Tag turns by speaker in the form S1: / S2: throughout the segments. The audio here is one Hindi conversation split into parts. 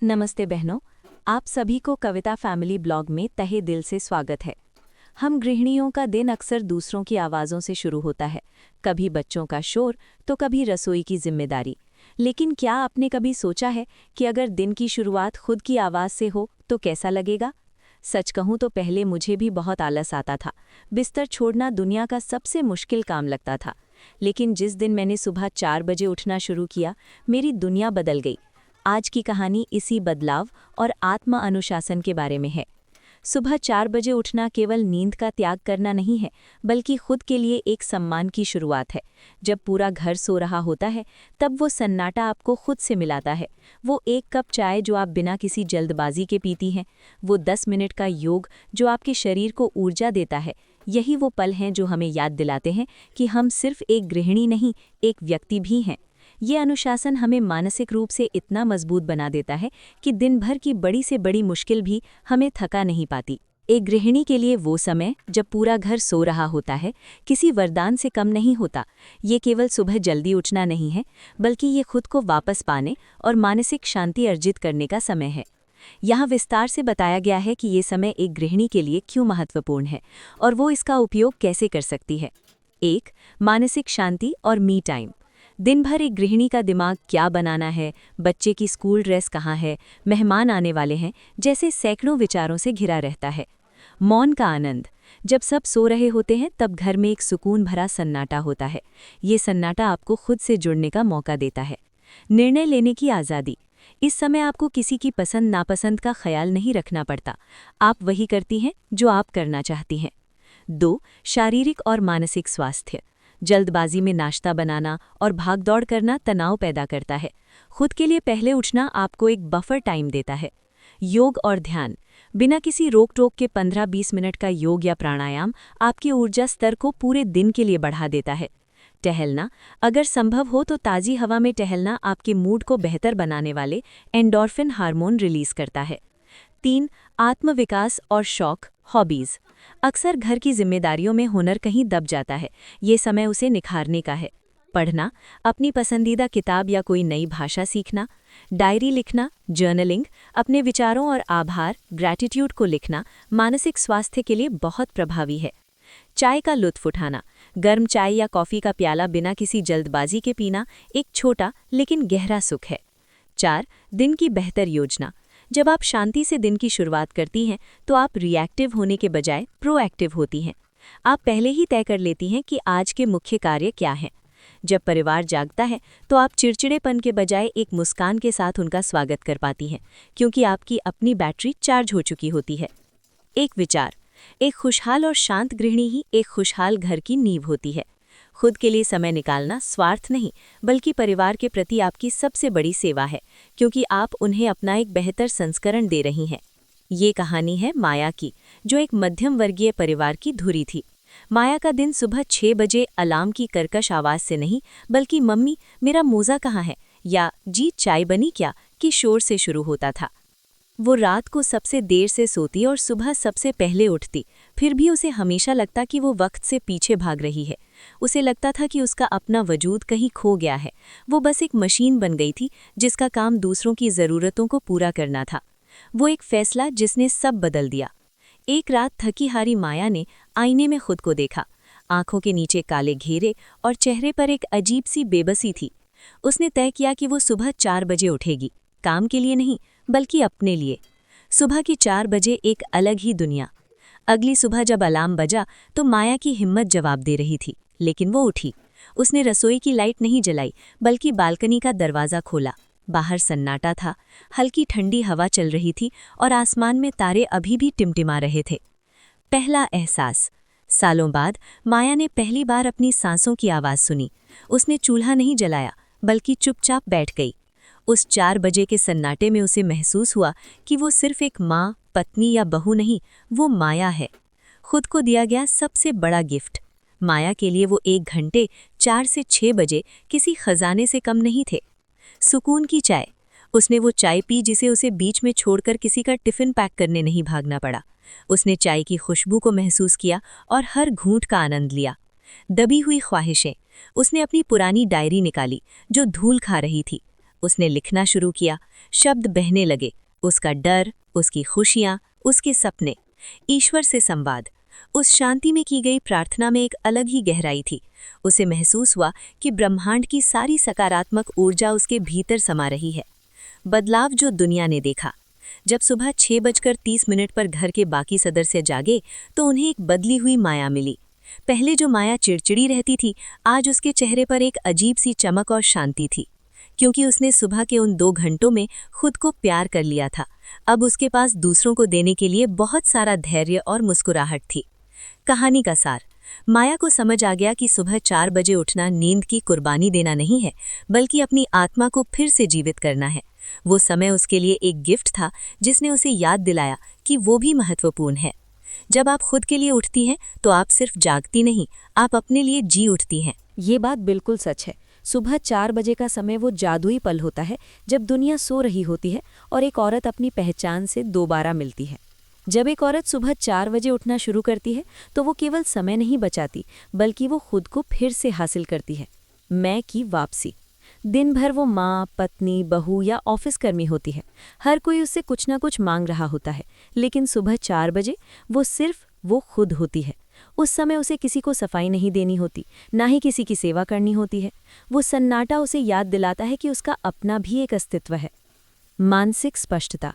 S1: नमस्ते बहनों, आप सभी को कविता फैमिली ब्लॉग में तहे दिल से स्वागत है। हम गृहिणियों का दिन अक्सर दूसरों की आवाज़ों से शुरू होता है, कभी बच्चों का शोर तो कभी रसोई की जिम्मेदारी। लेकिन क्या आपने कभी सोचा है कि अगर दिन की शुरुआत खुद की आवाज़ से हो तो कैसा लगेगा? सच कहूँ तो पहले मुझे भी बहुत आलस आता था। बिस्तर छोड़ना दुनिया का सबसे मुश्किल काम लगता था। लेकिन जिस दिन मैंने सुबह 4 बजे उठना शुरू किया, मेरी दुनिया बदल गई। आज की कहानी इसी बदलाव और आत्म अनुशासन के बारे में है। सुबह 4 बजे उठना केवल नींद का त्याग करना नहीं है, बल्कि खुद के लिए एक सम्मान की शुरुआत है। जब पूरा घर सो रहा होता है, तब वो सन्नाटा आपको खुद से मिलाता है। वो एक कप चाय जो आप बिना किसी जल्दबाजी के पीती हैं, वो 10 मिनट का योग जो आपके शरीर को ऊर्जा देता है। यही वो पल हैं जो हमें याद दिलाते हैं कि हम सिर्फ एक गृहिणी नहीं, एक व्यक्ति भी हैं। ये अनुशासन हमें मानसिक रूप से इतना मजबूत बना देता है कि दिन भर की बड़ी से बड़ी मुश्किल भी हमें थका नहीं पाती। एक गृहिणी के लिए वो समय जब पूरा घर सो रहा होता है किसी वरदान से कम नहीं होता। ये केवल सुबह जल्दी उठना नहीं है, बल्कि ये खुद को वापस पाने और मानसिक शांति अर्जित करने का समय है। यहाँ विस्तार से बताया गया है कि ये समय एक गृहिणी के लिए क्यों महत्वपूर्ण है और वो इसका उपयोग कैसे कर सकती है। 1. मानसिक शांति और मी टाइम। दिन भर एक गृहिणी का दिमाग क्या बनाना है, बच्चे की स्कूल ड्रेस कहाँ है, मेहमान आने वाले हैं, जैसे सैकड़ों विचारों से घिरा रहता है। मौन का आनंद। जब सब सो रहे होते हैं तब घर में एक सुकून भरा सन्नाटा होता है। ये सन्नाटा आपको खुद से जुड़ने का मौका देता है। निर्णय लेने की आज़ादी। इस समय आपको किसी की पसंद नापसंद का ख्याल नहीं रखना पड़ता। आप वही करती हैं जो आप करना चाहती हैं। 2. शारीरिक और मानसिक स्वास्थ्य। जल्दबाजी में नाश्ता बनाना और भागदौड़ करना तनाव पैदा करता है। खुद के लिए पहले उठना आपको एक बफर टाइम देता है। योग और ध्यान। बिना किसी रोक टोक के 15-20 मिनट का योग या प्राणायाम आपकी ऊर्जा स्तर को पूरे दिन के लिए बढ़ा देता है। टहलना। अगर संभव हो तो ताज़ी हवा में टहलना आपके मूड को बेहतर बनाने वाले एंडोर्फिन हार्मोन रिलीज करता है। 3. आत्मविकास और शौक, हॉबीज़। अक्सर घर की जिम्मेदारियों में हुनर कहीं दब जाता है। ये समय उसे निखारने का है। पढ़ना, अपनी पसंदीदा किताब या कोई नई भाषा सीखना, डायरी लिखना, जर्नलिंग, अपने विचारों और आभार, ग्रैटिट्यूड को लिखना मानसिक स्वास्थ्य के लिए बहुत प्रभावी है। चाय का लुत्फ उठाना। गर्म चाय या कॉफ़ी का प्याला बिना किसी जल्दबाजी के पीना एक छोटा लेकिन गहरा सुख है। 4. दिन की बेहतर योजना। जब आप शांति से दिन की शुरुआत करती हैं तो आप रिएक्टिव होने के बजाय प्रोएक्टिव होती हैं। आप पहले ही तय कर लेती हैं कि आज के मुख्य कार्य क्या हैं। जब परिवार जागता है तो आप चिड़चिड़ेपन के बजाय एक मुस्कान के साथ उनका स्वागत कर पाती हैं, क्योंकि आपकी अपनी बैटरी चार्ज हो चुकी होती है। एक विचार। एक खुशहाल और शांत गृहिणी ही एक खुशहाल घर की नींव होती है। खुद के लिए समय निकालना स्वार्थ नहीं, बल्कि परिवार के प्रति आपकी सबसे बड़ी सेवा है, क्योंकि आप उन्हें अपना एक बेहतर संस्करण दे रही हैं। ये कहानी है माया की, जो एक मध्यम वर्गीय परिवार की धुरी थी। माया का दिन सुबह 6 बजे अलार्म की कर्कश आवाज़ से नहीं, बल्कि मम्मी मेरा मोज़ा कहाँ है या जी चाय बनी क्या की शोर से शुरू होता था। वो रात को सबसे देर से सोती और सुबह सबसे पहले उठती, फिर भी उसे हमेशा लगता कि वो वक्त से पीछे भाग रही है। उसे लगता था कि उसका अपना वजूद कहीं खो गया है। वो बस एक मशीन बन गई थी जिसका काम दूसरों की ज़रूरतों को पूरा करना था। वो एक फैसला जिसने सब बदल दिया। एक रात थकी हारी माया ने आईने में खुद को देखा। आंखों के नीचे काले घेरे और चेहरे पर एक अजीब सी बेबसी थी। उसने तय किया कि वो सुबह 4 बजे उठेगी, काम के लिए नहीं बल्कि अपने लिए। सुबह की 4 बजे एक अलग ही दुनिया। अगली सुबह जब अलार्म बजा तो माया की हिम्मत जवाब दे रही थी, लेकिन वो उठी। उसने रसोई की लाइट नहीं जलाई, बल्कि बालकनी का दरवाज़ा खोला। बाहर सन्नाटा था, हल्की ठंडी हवा चल रही थी और आसमान में तारे अभी भी टिमटिमा रहे थे। पहला एहसास। सालों बाद माया ने पहली बार अपनी सांसों की आवाज़ सुनी। उसने चूल्हा नहीं जलाया, बल्कि चुपचाप बैठ गई। उस 4 बजे के सन्नाटे में उसे महसूस हुआ कि वो सिर्फ एक माँ, पत्नी या बहू नहीं, वो माया है। खुद को दिया गया सबसे बड़ा गिफ्ट। माया के लिए वो 1 घंटे 4 से 6 बजे किसी खजाने से कम नहीं थे। सुकून की चाय। उसने वो चाय पी जिसे उसे बीच में छोड़कर किसी का टिफ़िन पैक करने नहीं भागना पड़ा। उसने चाय की खुशबू को महसूस किया और हर घूंट का आनंद लिया। दबी हुई ख्वाहिशें। उसने अपनी पुरानी डायरी निकाली जो धूल खा रही थी। उसने लिखना शुरू किया, शब्द बहने लगे, उसका डर, उसकी खुशियां, उसके सपने, ईश्वर से संवाद। उस शांति में की गई प्रार्थना में एक अलग ही गहराई थी। उसे महसूस हुआ कि ब्रह्मांड की सारी सकारात्मक ऊर्जा उसके भीतर समा रही है। बदलाव जो दुनिया ने देखा। जब सुबह 6:30 पर घर के बाकी सदस्य जागे तो उन्हें एक बदली हुई माया मिली। पहले जो माया चिड़चिड़ी रहती थी, आज उसके चेहरे पर एक अजीब सी चमक और शांति थी, क्योंकि उसने सुबह के उन 2 घंटों में खुद को प्यार कर लिया था। अब उसके पास दूसरों को देने के लिए बहुत सारा धैर्य और मुस्कुराहट थी। कहानी का सार। माया को समझ आ गया कि सुबह 4 बजे उठना नींद की कुर्बानी देना नहीं है, बल्कि अपनी आत्मा को फिर से जीवित करना है। वो समय उसके लिए एक गिफ्ट था, जिसने उसे याद दिलाया कि वो भी महत्वपूर्ण है। जब आप खुद के लिए उठती हैं तो आप सिर्फ जागती नहीं, आप अपने लिए जी उठती हैं।
S2: ये बात बिल्कुल सच है। सुबह 4 बजे का समय वो जादुई पल होता है जब दुनिया सो रही होती है और एक औरत अपनी पहचान से दोबारा मिलती है। जब एक औरत सुबह 4 बजे उठना शुरू करती है तो वो केवल समय नहीं बचाती, बल्कि वो खुद को फिर से हासिल करती है। मैं की वापसी। दिन भर वो माँ, पत्नी, बहू या ऑफिस कर्मी होती है। हर कोई उससे कुछ ना कुछ मांग रहा होता है, लेकिन सुबह 4 बजे वो सिर्फ वो खुद होती है। उस समय उसे किसी को सफाई नहीं देनी होती, ना ही किसी की सेवा करनी होती है। वो सन्नाटा उसे याद दिलाता है कि उसका अपना भी एक अस्तित्व है। मानसिक स्पष्टता।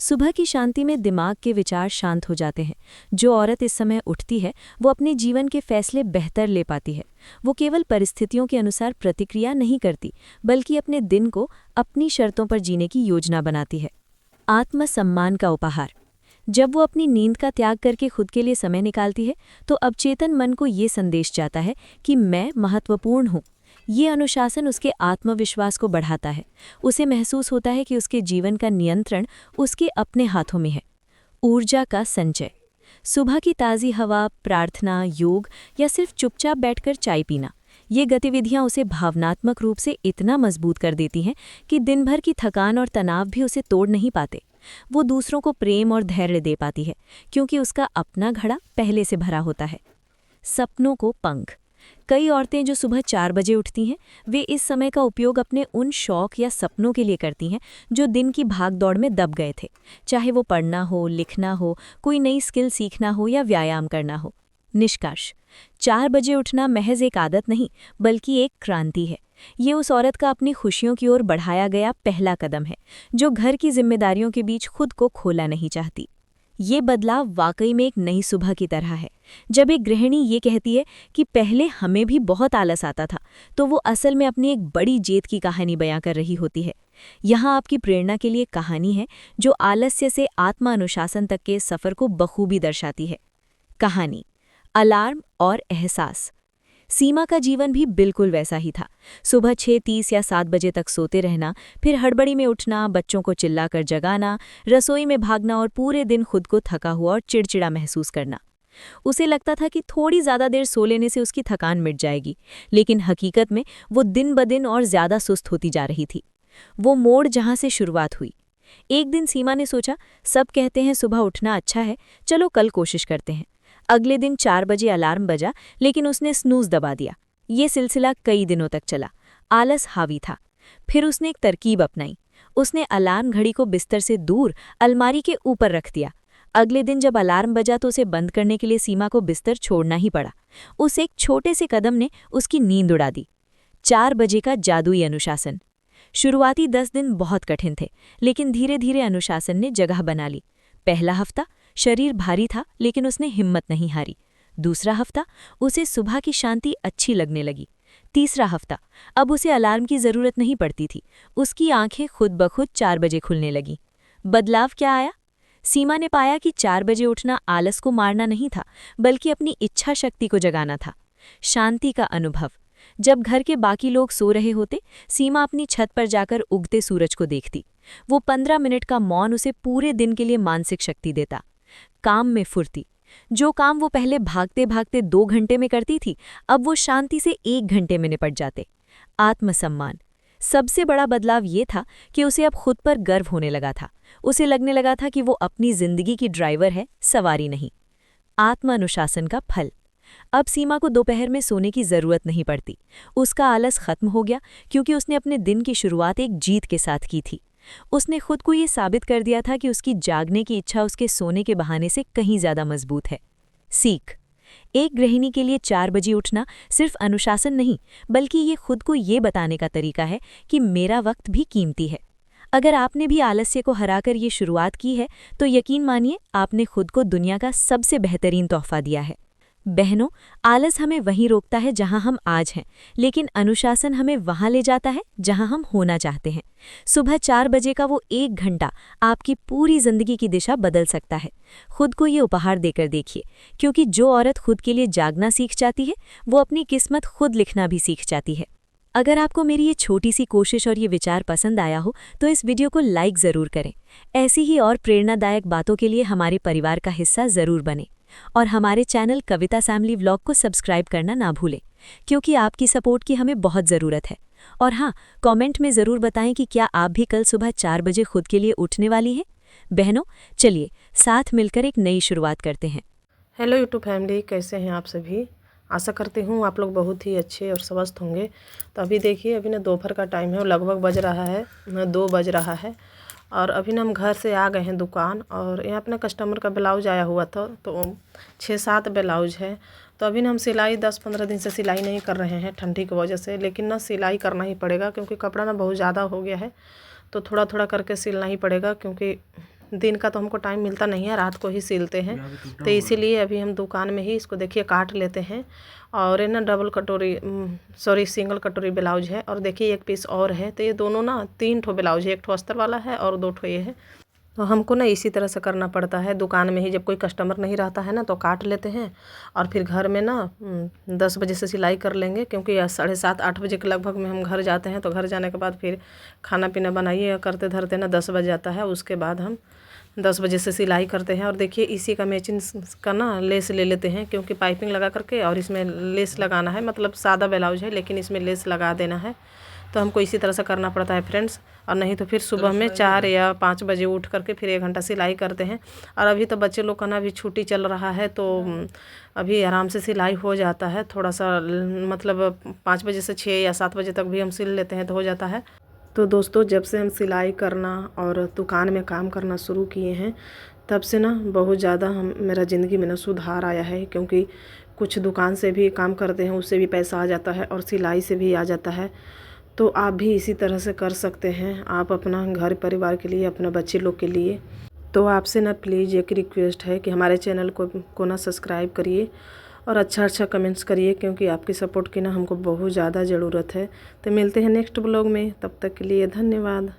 S2: सुबह की शांति में दिमाग के विचार शांत हो जाते हैं। जो औरत इस समय उठती है वो अपने जीवन के फैसले बेहतर ले पाती है। वो केवल परिस्थितियों के अनुसार प्रतिक्रिया नहीं करती, बल्कि अपने दिन को अपनी शर्तों पर जीने की योजना बनाती है। आत्मसम्मान का उपहार। जब वो अपनी नींद का त्याग करके खुद के लिए समय निकालती है तो अवचेतन मन को ये संदेश जाता है कि मैं महत्वपूर्ण हूँ। ये अनुशासन उसके आत्मविश्वास को बढ़ाता है। उसे महसूस होता है कि उसके जीवन का नियंत्रण उसके अपने हाथों में है। ऊर्जा का संचय। सुबह की ताज़ी हवा, प्रार्थना, योग या सिर्फ चुपचाप बैठकर चाय पीना, ये गतिविधियां उसे भावनात्मक रूप से इतना मजबूत कर देती हैं कि दिन भर की थकान और तनाव भी उसे तोड़ नहीं पाते। वो दूसरों को प्रेम और धैर्य दे पाती है, क्योंकि उसका अपना घड़ा पहले से भरा होता है। सपनों को पंख। कई औरतें जो सुबह 4 बजे उठती हैं, वे इस समय का उपयोग अपने उन शौक या सपनों के लिए करती हैं जो दिन की भागदौड़ में दब गए थे। चाहे वो पढ़ना हो, लिखना हो, कोई नई स्किल सीखना हो या व्यायाम करना हो। निष्कर्ष। 4 बजे उठना महज एक आदत नहीं, बल्कि एक क्रांति है। ये उस औरत का अपनी खुशियों की ओर बढ़ाया गया पहला कदम है, जो घर की जिम्मेदारियों के बीच खुद को खोला नहीं चाहती। ये बदलाव वाकई में एक नई सुबह की तरह है। जब एक गृहिणी ये कहती है कि पहले हमें भी बहुत आलस आता था, तो वो असल में अपनी एक बड़ी जीत की कहानी बयां कर रही होती है। यहाँ आपकी प्रेरणा के लिए कहानी है जो आलस्य से आत्मानुशासन तक के सफ़र को बखूबी दर्शाती है। कहानी अलार्म और एहसास। सीमा का जीवन भी बिल्कुल वैसा ही था। सुबह 6:30 या 7 बजे तक सोते रहना, फिर हड़बड़ी में उठना, बच्चों को चिल्लाकर जगाना, रसोई में भागना और पूरे दिन खुद को थका हुआ और चिड़चिड़ा महसूस करना। उसे लगता था कि थोड़ी ज़्यादा देर सो लेने से उसकी थकान मिट जाएगी, लेकिन हकीकत में वो दिन ब दिन और ज़्यादा सुस्त होती जा रही थी। वो मोड़ जहाँ से शुरुआत हुई। एक दिन सीमा ने सोचा, सब कहते हैं सुबह उठना अच्छा है, चलो कल कोशिश करते हैं। अगले दिन 4 बजे अलार्म बजा, लेकिन उसने स्नूज़ दबा दिया। ये सिलसिला कई दिनों तक चला। आलस हावी था। फिर उसने एक तरकीब अपनाई। उसने अलार्म घड़ी को बिस्तर से दूर अलमारी के ऊपर रख दिया। अगले दिन जब अलार्म बजा तो उसे बंद करने के लिए सीमा को बिस्तर छोड़ना ही पड़ा। उस एक छोटे से कदम ने उसकी नींद उड़ा दी। 4 बजे का जादुई अनुशासन। शुरुआती 10 दिन बहुत कठिन थे, लेकिन धीरे धीरे अनुशासन ने जगह बना ली। पहला हफ्ता शरीर भारी था, लेकिन उसने हिम्मत नहीं हारी। दूसरा हफ्ता उसे सुबह की शांति अच्छी लगने लगी। तीसरा हफ्ता अब उसे अलार्म की ज़रूरत नहीं पड़ती थी। उसकी आंखें खुद ब खुद 4 बजे खुलने लगीं। बदलाव क्या आया? सीमा ने पाया कि 4 बजे उठना आलस को मारना नहीं था, बल्कि अपनी इच्छा शक्ति को जगाना था। शांति का अनुभव। जब घर के बाकी लोग सो रहे होते, सीमा अपनी छत पर जाकर उगते सूरज को देखती। वो 15 मिनट का मौन उसे पूरे दिन के लिए मानसिक शक्ति देता। काम में फुर्ती। जो काम वो पहले भागते भागते 2 घंटे में करती थी, अब वो शांति से 1 घंटे में निपट जाते। आत्मसम्मान। सबसे बड़ा बदलाव ये था कि उसे अब खुद पर गर्व होने लगा था। उसे लगने लगा था कि वो अपनी जिंदगी की ड्राइवर है, सवारी नहीं। आत्मानुशासन का फल।
S1: अब सीमा को दोपहर में सोने की ज़रूरत नहीं पड़ती। उसका आलस खत्म हो गया क्योंकि उसने अपने दिन की शुरुआत एक जीत के साथ की थी। उसने खुद को ये साबित कर दिया था कि उसकी जागने की इच्छा उसके सोने के बहाने से कहीं ज़्यादा मजबूत है। सीख: एक गृहिणी के लिए 4 बजे उठना सिर्फ अनुशासन नहीं, बल्कि ये खुद को ये बताने का तरीका है कि मेरा वक्त भी कीमती है। अगर आपने भी आलस्य को हराकर ये शुरुआत की है, तो यकीन मानिए आपने खुद को दुनिया का सबसे बेहतरीन तोहफा दिया है। बहनों, आलस हमें वहीं रोकता है जहां हम आज हैं, लेकिन अनुशासन हमें वहां ले जाता है जहां हम होना चाहते हैं। सुबह 4 बजे का वो 1 घंटा आपकी पूरी जिंदगी की दिशा बदल सकता है। खुद को ये उपहार देकर देखिए, क्योंकि जो औरत खुद के लिए जागना सीख जाती है, वो अपनी किस्मत खुद लिखना भी सीख जाती है। अगर आपको मेरी ये छोटी सी कोशिश और ये विचार पसंद आया हो, तो इस वीडियो को लाइक ज़रूर करें। ऐसी ही और प्रेरणादायक बातों के लिए हमारे परिवार का हिस्सा ज़रूर बने और हमारे चैनल कविता फैमिली व्लॉग को सब्सक्राइब करना ना भूलें, क्योंकि आपकी सपोर्ट की हमें बहुत ज़रूरत है। और हाँ, कमेंट में ज़रूर बताएं कि क्या आप भी कल सुबह 4 बजे खुद के लिए उठने वाली हैं। बहनों, चलिए साथ मिलकर एक नई शुरुआत करते हैं।
S3: हेलो यूट्यूब फैमिली, कैसे हैं आप सभी। आशा करती हूँ आप लोग बहुत ही अच्छे और स्वस्थ होंगे। तो अभी देखिए, अभी ना दोपहर का टाइम है और लगभग बज रहा है 2 बज रहा है। और अभी ना हम घर से आ गए हैं दुकान, और यहाँ अपना कस्टमर का ब्लाउज़ आया हुआ था, तो 6-7 ब्लाउज है। तो अभी ना हम सिलाई 10-15 दिन से सिलाई नहीं कर रहे हैं ठंडी की वजह से, लेकिन ना सिलाई करना ही पड़ेगा क्योंकि कपड़ा ना बहुत ज़्यादा हो गया है। तो थोड़ा थोड़ा करके सिलना ही पड़ेगा, क्योंकि दिन का तो हमको टाइम मिलता नहीं है, रात को ही सिलते हैं। तो इसीलिए अभी हम दुकान में ही इसको देखिए काट लेते हैं। और ये ना सिंगल कटोरी ब्लाउज है, और देखिए एक पीस और है। तो ये दोनों ना 3 ठो ब्लाउज है, 1 ठो अस्तर वाला है और 2 ठो ये है। तो हमको ना इसी तरह से करना पड़ता है दुकान में ही। जब कोई कस्टमर नहीं रहता है ना, तो काट लेते हैं और फिर घर में ना 10 बजे से सिलाई कर लेंगे, क्योंकि 7:30-8 बजे के लगभग में हम घर जाते हैं। तो घर जाने के बाद फिर खाना पीना बनाइए करते धरते ना 10 बज जाता है। उसके बाद हम 10 बजे से सिलाई करते हैं। और देखिए इसी का मैचिंग का ना लेस ले लेते हैं, क्योंकि पाइपिंग लगा करके और इसमें लेस लगाना है। मतलब सादा ब्लाउज है लेकिन इसमें लेस लगा देना है। तो हमको इसी तरह से करना पड़ता है फ्रेंड्स। और नहीं तो फिर सुबह में 4 या 5 बजे उठ करके फिर 1 घंटा सिलाई करते हैं। और अभी तो बच्चे लोग का ना अभी छुट्टी चल रहा है, तो अभी आराम से सिलाई हो जाता है। थोड़ा सा मतलब 5 बजे से 6 या 7 बजे तक भी हम सिल लेते हैं तो हो जाता है। तो दोस्तों, जब से हम सिलाई करना और दुकान में काम करना शुरू किए हैं, तब से ना बहुत ज़्यादा मेरा ज़िंदगी में ना सुधार आया है। क्योंकि कुछ दुकान से भी काम करते हैं, उससे भी पैसा आ जाता है और सिलाई से भी आ जाता है। तो आप भी इसी तरह से कर सकते हैं, आप अपना घर परिवार के लिए, अपने बच्चे लोग के लिए। तो आपसे ना प्लीज़ एक रिक्वेस्ट है कि हमारे चैनल को ना सब्सक्राइब करिए और अच्छा कमेंट्स करिए, क्योंकि आपकी सपोर्ट की ना हमको बहुत ज़्यादा ज़रूरत है। तो मिलते हैं नेक्स्ट ब्लॉग में, तब तक के लिए धन्यवाद।